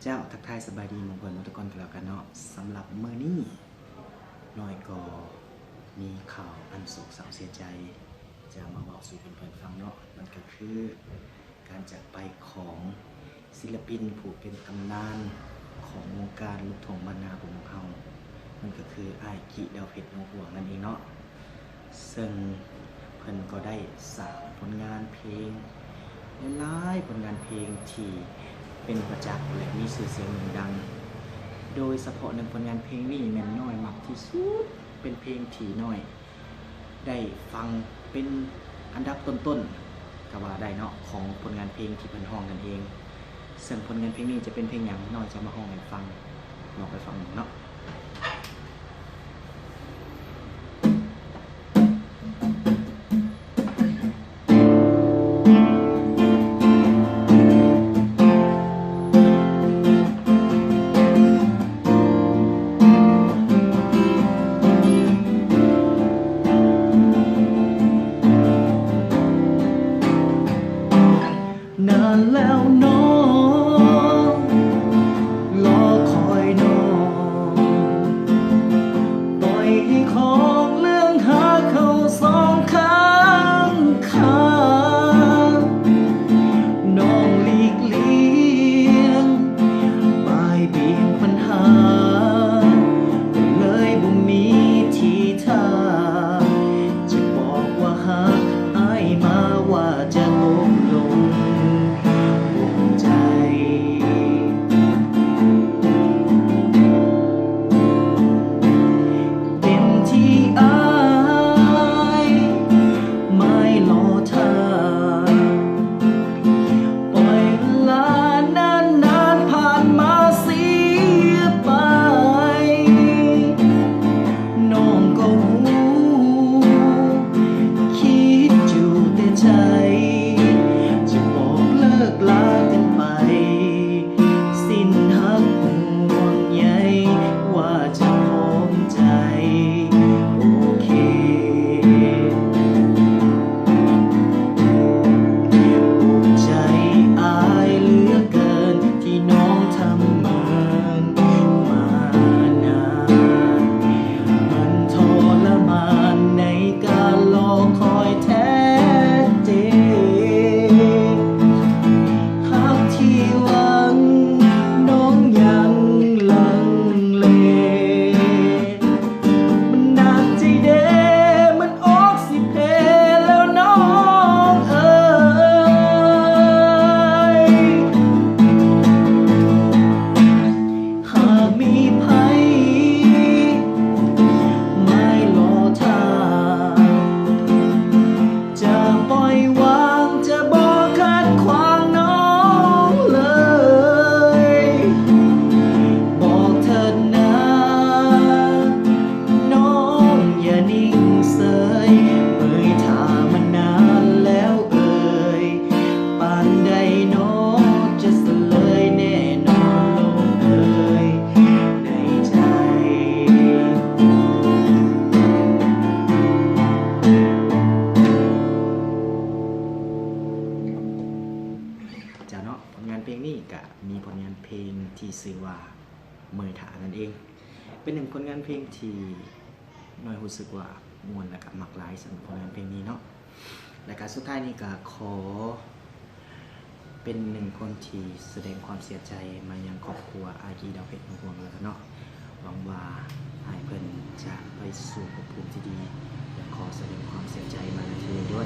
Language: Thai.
เจ้าทักทายสบายดีมงคลมุตกรกันแล้วกันเนาะสำหรับมื้อนี้น้อยก็มีข่าวอันโศกเศร้าเสียใจจะมาบอกสู่เพื่อนๆฟังเนาะมันก็คือการจากไปของศิลปินผู้เป็นตำนานของวงการลูกทุ่งบ้านนาของเรามันก็คืออ้ายกิดาวเพชรนงห่วงนั่นเองเนาะซึ่งเพิ่นก็ได้สร้างผลงานเพลงหลายผลงานเพลงที่เป็นประจักษ์และมีชื่อเสียงดังโดยเฉพาะในผลงานเพลงนี้แม่นน้อยมักที่สุดเป็นเพลงที่น้อยได้ฟังเป็นอันดับต้นๆก็ว่าได้เนาะของผลงานเพลงที่เพิ่นร้องกันเองซึ่งผลงานเพลงนี้จะเป็นเพลงหยังน้อยจะมาร้องให้ฟังลองไปฟังเนาะนานแล้วน้องรอคอยน้องปล่อยให้ของเรื่องหาเขาสองข้างข้างน้องหลีกเลี่ยงบ่ายเบี่ยงปัญหาก็เลยบ่มีทีท่าจะบอกว่าหากอ้ายมาว่าจะตกลงผลงานเพลงนี้ก็มีผลงานเพลงที่ชื่อว่าเมยถานั่นเองเป็นหนึ่งผลงานเพลงที่น้อยรู้สึกว่าม่วนและก็มักหลายสำหรับผลงานเพลงนี้เนาะและการสุดท้ายนี้ก็ขอเป็นหนึ่งคนที่แสดงความเสียใจมายังครอบครัวอากีดาวเพชรนงห่วงแล้วกันเนาะหวังว่าให้เพิ่นจะไปสู่ภพภูมิที่ดีและขอแสดงความเสียใจมาในที่นี้ด้วย